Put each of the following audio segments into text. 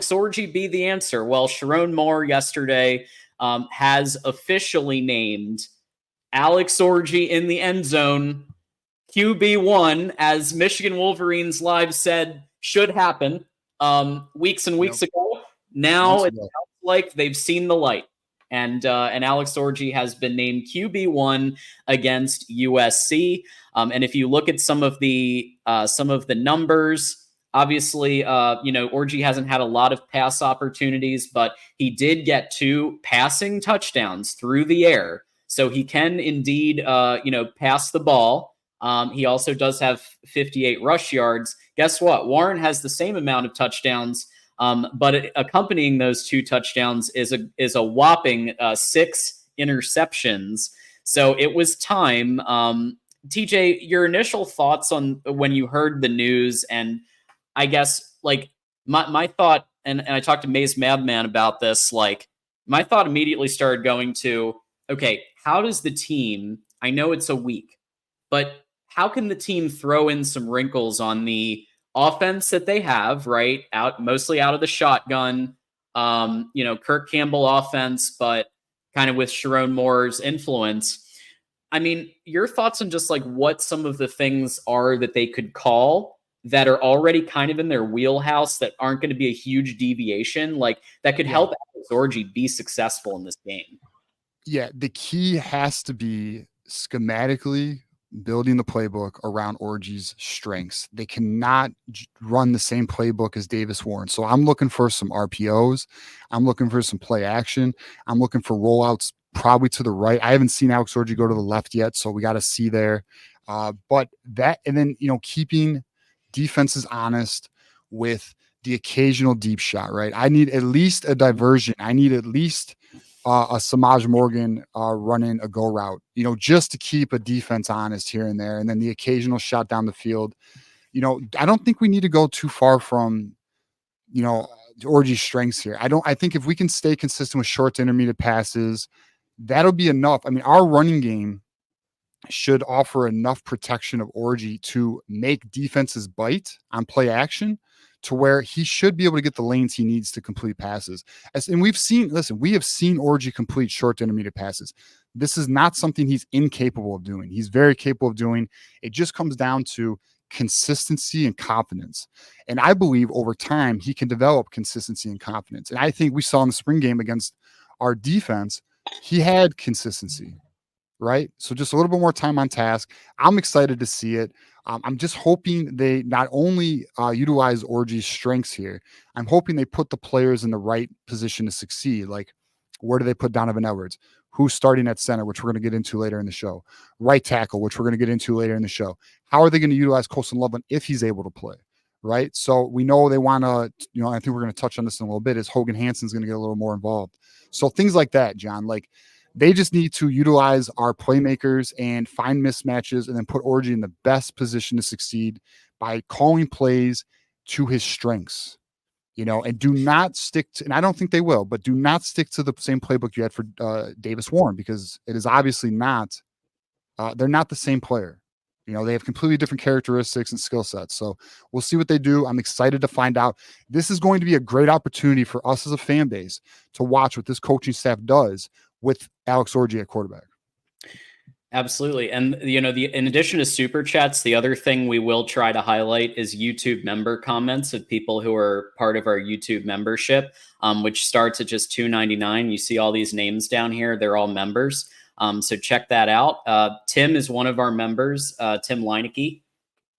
Orji be the answer? Well, Sharon Moore yesterday has officially named Alex Orji in the end zone QB1, as Michigan Wolverines Live said should happen weeks and weeks ago. Now it sounds like they've seen the light, and Alex Orji has been named QB1 against USC. And if you look at some of the numbers, obviously, Orji hasn't had a lot of pass opportunities, but he did get 2 passing touchdowns through the air, so he can indeed, pass the ball. He also does have 58 rush yards. Guess what? Warren has the same amount of touchdowns, but accompanying those 2 touchdowns is a whopping 6 interceptions. So it was time. TJ, your initial thoughts on when you heard the news, and I guess like my thought, and I talked to Maze Madman about this. Like my thought immediately started going to, okay, how does the team? I know it's a week, but how can the team throw in some wrinkles on the offense that they have, right? Mostly out of the shotgun, Kirk Campbell offense, but kind of with Sharon Moore's influence. I mean, your thoughts on just like what some of the things are that they could call that are already kind of in their wheelhouse that aren't going to be a huge deviation, like that could help Alex Orji be successful in this game. Yeah, the key has to be schematically building the playbook around Orji's strengths. They cannot run the same playbook as Davis Warren. So I'm looking for some RPOs. I'm looking for some play action. I'm looking for rollouts probably to the right. I haven't seen Alex Orji go to the left yet, so we got to see there. But that, and then, keeping defenses honest with the occasional deep shot, right? I need at least a diversion. I need at least a Samaj Morgan running a go route, just to keep a defense honest here and there. And then the occasional shot down the field. I don't think we need to go too far from, Orji's strengths here. I think if we can stay consistent with short to intermediate passes, that'll be enough. I mean, our running game should offer enough protection of Orji to make defenses bite on play action, to where he should be able to get the lanes he needs to complete passes. And we have seen Orji complete short to intermediate passes. This is not something he's incapable of doing. He's very capable of doing. It just comes down to consistency and confidence. And I believe over time, he can develop consistency and confidence. And I think we saw in the spring game against our defense, he had consistency, right? So just a little bit more time on task. I'm excited to see it. I'm just hoping they not only utilize Orji's strengths here, I'm hoping they put the players in the right position to succeed. Like, where do they put Donovan Edwards? Who's starting at center, which we're going to get into later in the show. Right tackle, which we're going to get into later in the show. How are they going to utilize Colston Loveland if he's able to play, right? So we know they want to, I think we're going to touch on this in a little bit, is Hogan Hanson's going to get a little more involved. So things like that, John, like, they just need to utilize our playmakers and find mismatches and then put Orji in the best position to succeed by calling plays to his strengths, and do not stick to, and I don't think they will, but do not stick to the same playbook you had for Davis Warren, because it is obviously not, they're not the same player. They have completely different characteristics and skill sets. So we'll see what they do. I'm excited to find out. This is going to be a great opportunity for us as a fan base to watch what this coaching staff does with Alex Orji at quarterback. Absolutely. And, in addition to super chats, the other thing we will try to highlight is YouTube member comments of people who are part of our YouTube membership, which starts at just $2.99. You see all these names down here. They're all members. So check that out. Tim is one of our members, Tim Leineke,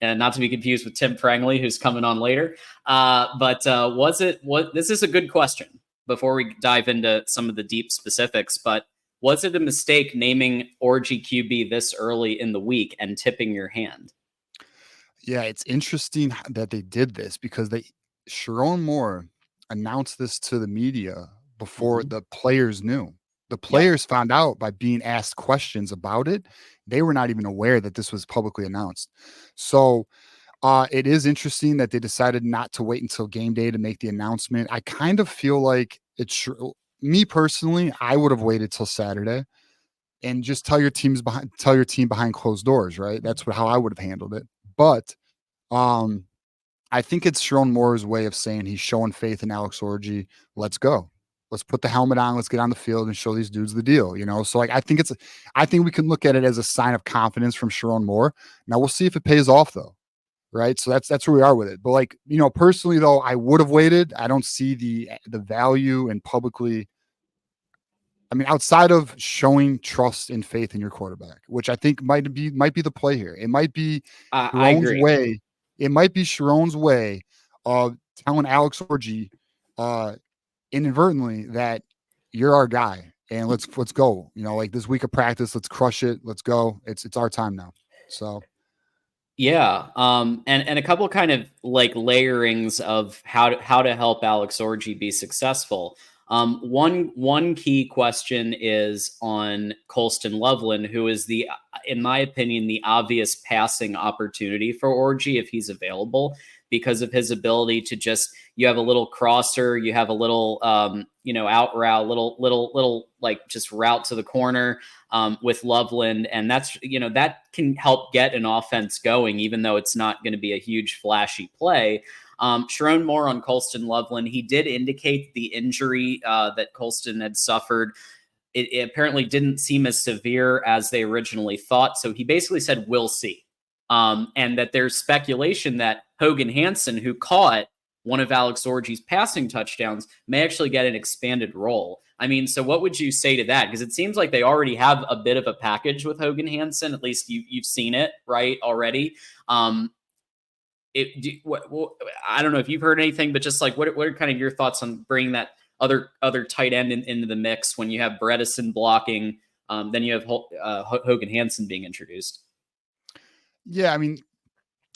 and not to be confused with Tim Prangley, who's coming on later. This is a good question before we dive into some of the deep specifics, but was it a mistake naming Orji QB this early in the week and tipping your hand? Yeah, it's interesting that they did this, because Sharon Moore announced this to the media before the players knew. The players found out by being asked questions about it. They were not even aware that this was publicly announced. So it is interesting that they decided not to wait until game day to make the announcement. I kind of feel like me personally, I would have waited till Saturday and just tell your team behind closed doors, right? That's how I would have handled it. But I think it's Sharon Moore's way of saying he's showing faith in Alex Orji. Let's go. Let's put the helmet on. Let's get on the field and show these dudes the deal. So like I think we can look at it as a sign of confidence from Sharon Moore. Now we'll see if it pays off though. Right. So that's where we are with it. But like, personally though, I would have waited. I don't see the value in publicly. I mean, outside of showing trust and faith in your quarterback, which I think might be the play here. It might be I Sharon's agree. way. It might be Sharon's way of telling Alex Orji inadvertently that you're our guy and let's go. Like this week of practice, let's crush it. Let's go. It's our time now. So Yeah, and a couple kind of like layerings of how to help Alex Orji be successful. One key question is on Colston Loveland, who is in my opinion, the obvious passing opportunity for Orji if he's available because of his ability to you have a little crosser, you have a little out route, little like just route to the corner with Loveland, and that can help get an offense going, even though it's not going to be a huge flashy play. Sharon Moore on Colston Loveland, he did indicate the injury that Colston had suffered. It apparently didn't seem as severe as they originally thought. So he basically said, we'll see. And that there's speculation that Hogan Hansen, who caught one of Alex Orji's passing touchdowns, may actually get an expanded role. I mean, so what would you say to that? Because it seems like they already have a bit of a package with Hogan Hansen. At least you've seen it, right, already. I don't know if you've heard anything, but just like what are kind of your thoughts on bringing that other tight end into the mix when you have Bredesen blocking, then you have Hogan Hansen being introduced? yeah, I mean,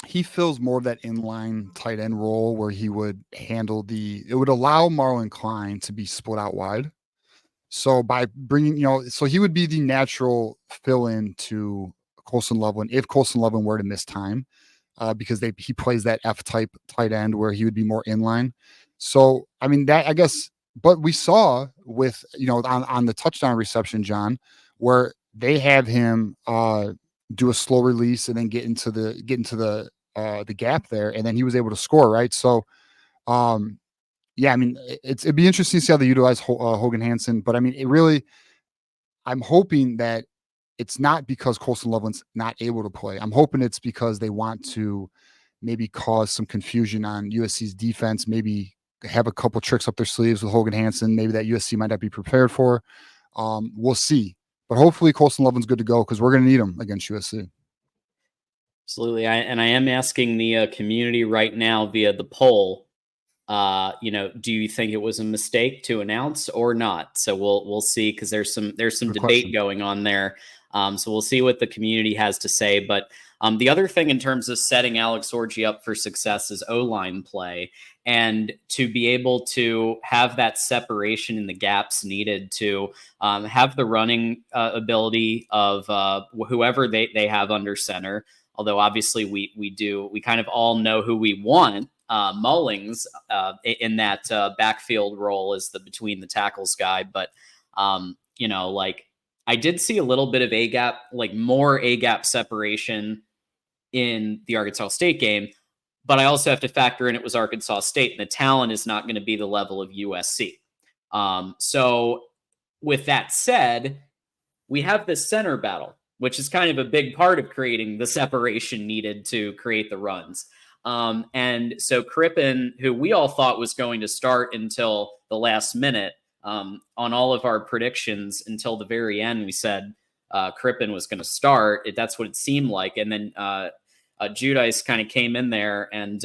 he fills more of that inline tight end role where he would handle it would allow Marlon Klein to be split out wide. So by bringing, so he would be the natural fill in to Colston Loveland if Colston Loveland were to miss time, because he plays that F type tight end where he would be more inline. So I mean that I guess, but we saw with on the touchdown reception, John, where they have him do a slow release and then get into the gap there, and then he was able to score, right? So yeah, I mean, it'd be interesting to see how they utilize Hogan Hansen, but I mean, I'm hoping that it's not because Colston Loveland's not able to play. I'm hoping it's because they want to maybe cause some confusion on USC's defense, maybe have a couple tricks up their sleeves with Hogan Hansen, maybe that USC might not be prepared for. We'll see. But hopefully Colston Loveland's good to go because we're going to need him against USC. Absolutely. I am asking the community right now via the poll, do you think it was a mistake to announce or not? So we'll see, because there's some Good debate question. going on there. So we'll see what the community has to say. But the other thing in terms of setting Alex Orji up for success is O-line play, and to be able to have that separation in the gaps needed to have the running ability of whoever they have under center. Although obviously we kind of all know who we want. Mullings in that backfield role as the between the tackles guy, but like I did see a little bit of A gap, like more A gap separation in the Arkansas State game, but I also have to factor in it was Arkansas State, and the talent is not going to be the level of USC. So with that said, we have this center battle, which is kind of a big part of creating the separation needed to create the runs. And so Crippen, who we all thought was going to start until the last minute, on all of our predictions until the very end, we said Crippen was going to start. That's what it seemed like. And then Judice kind of came in there and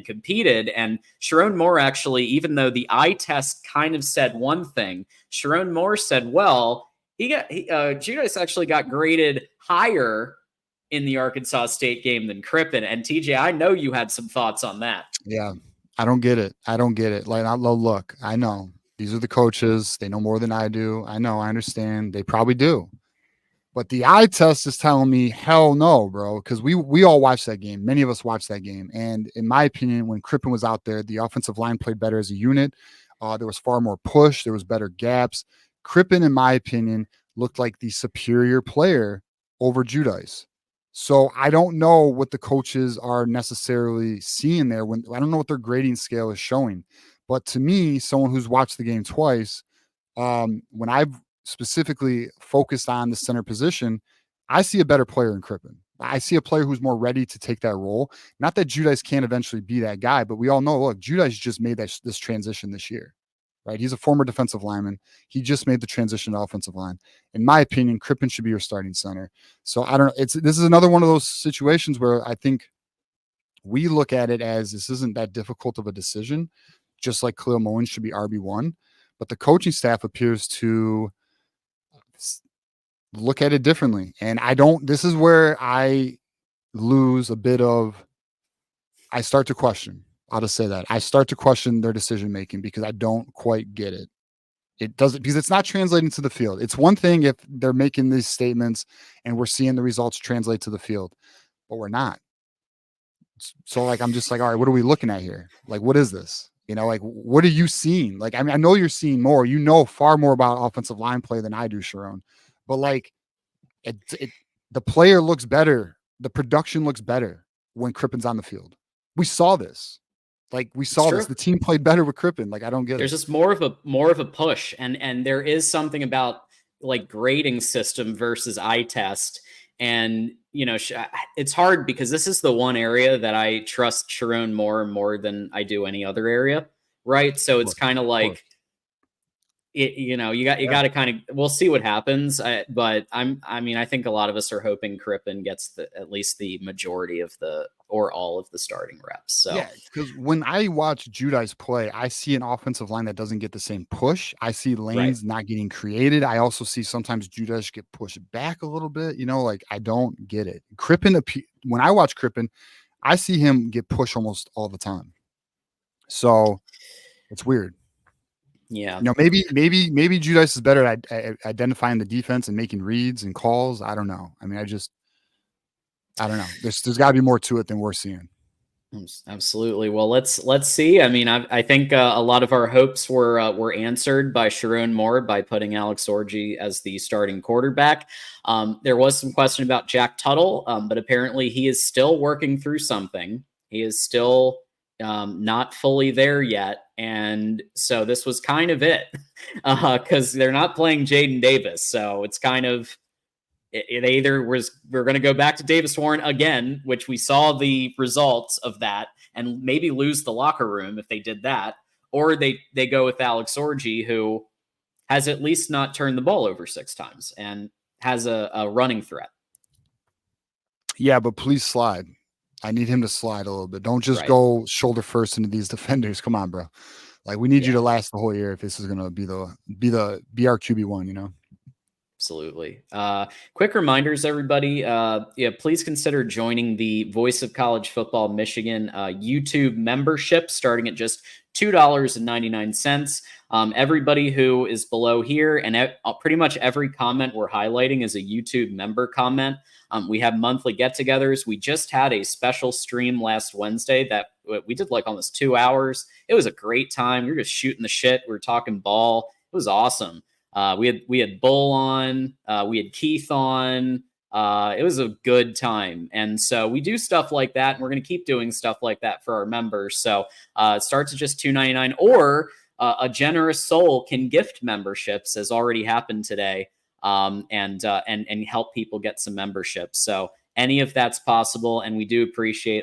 competed. And Sharon Moore actually, even though the eye test kind of said one thing, Sharon Moore said, well, Judice actually got graded higher in the Arkansas State game than Crippen. And TJ, I know you had some thoughts on that. Yeah, I don't get it. Like, look, I know these are the coaches. They know more than I do. I know. I understand. They probably do. But the eye test is telling me, hell no, bro. Because we all watched that game. Many of us watched that game. And in my opinion, when Crippen was out there, the offensive line played better as a unit. There was far more push. There was better gaps. Crippen, in my opinion, looked like the superior player over Judice. So I don't know what the coaches are necessarily seeing there. When I don't know what their grading scale is showing. But to me, someone who's watched the game twice, when I've specifically focused on the center position, I see a better player in Crippen. I see a player who's more ready to take that role. Not that Judice can't eventually be that guy, but we all know, look, Judice just made this transition this year, right? He's a former defensive lineman. He just made the transition to offensive line. In my opinion, Crippen should be your starting center. So I don't know. This is another one of those situations where I think we look at it as this isn't that difficult of a decision, just like Khalil Moen should be RB1. But the coaching staff appears to look at it differently. And this is where I lose a bit of, I start to question. I'll just say that. I start to question their decision making because I don't quite get it. It doesn't, because it's not translating to the field. It's one thing if they're making these statements and we're seeing the results translate to the field, but we're not. So like, I'm just like, all right, what are we looking at here? Like, what is this? Like, what are you seeing? Like, I mean, I know you're seeing more. You know far more about offensive line play than I do, Sharon. But like, the player looks better. The production looks better when Crippen's on the field. We saw this. Like, we saw this. The team played better with Crippen. Like, I don't get There's it. just more of a push, and there is something about like grading system versus eye test. And it's hard because this is the one area that I trust Sharon more than I do any other area, right? So it's kind of like you got to kind of, we'll see what happens. But I think a lot of us are hoping Crippen gets at least the majority of or all of the starting reps. So yeah, because when I watch Judice play, I see an offensive line that doesn't get the same push. I see lanes not getting created. I also see sometimes Judice get pushed back a little bit. Like, I don't get it. Crippen, when I watch Crippen, I see him get pushed almost all the time. So it's weird. Yeah. Maybe Judice is better at identifying the defense and making reads and calls. I don't know. I mean, I don't know. There's got to be more to it than we're seeing. Absolutely. Well, let's see. I mean, I think a lot of our hopes were answered by Sharon Moore by putting Alex Orji as the starting quarterback. There was some question about Jack Tuttle, but apparently he is still working through something. He is still not fully there yet, and so this was kind of it because they're not playing Jaden Davis, so it's kind of. It either was we're going to go back to Davis Warren again, which we saw the results of that, and maybe lose the locker room if they did that, or they go with Alex Orji, who has at least not turned the ball over 6 times and has a running threat. Yeah, but please slide. I need him to slide a little bit. Don't just go shoulder first into these defenders. Come on, bro. Like, we need you to last the whole year if this is going to be our QB1, Absolutely. Quick reminders, everybody. Please consider joining the Voice of College Football Michigan YouTube membership, starting at just $2.99. Everybody who is below here, and pretty much every comment we're highlighting is a YouTube member comment. We have monthly get-togethers. We just had a special stream last Wednesday that we did like almost 2 hours. It was a great time. We were just shooting the shit. We were talking ball. It was awesome. We had Bull on, we had Keith on. It was a good time. And so we do stuff like that, and we're going to keep doing stuff like that for our members. So it starts at just $2.99, or a generous soul can gift memberships, as already happened today, and help people get some memberships. So any of that's possible, and we do appreciate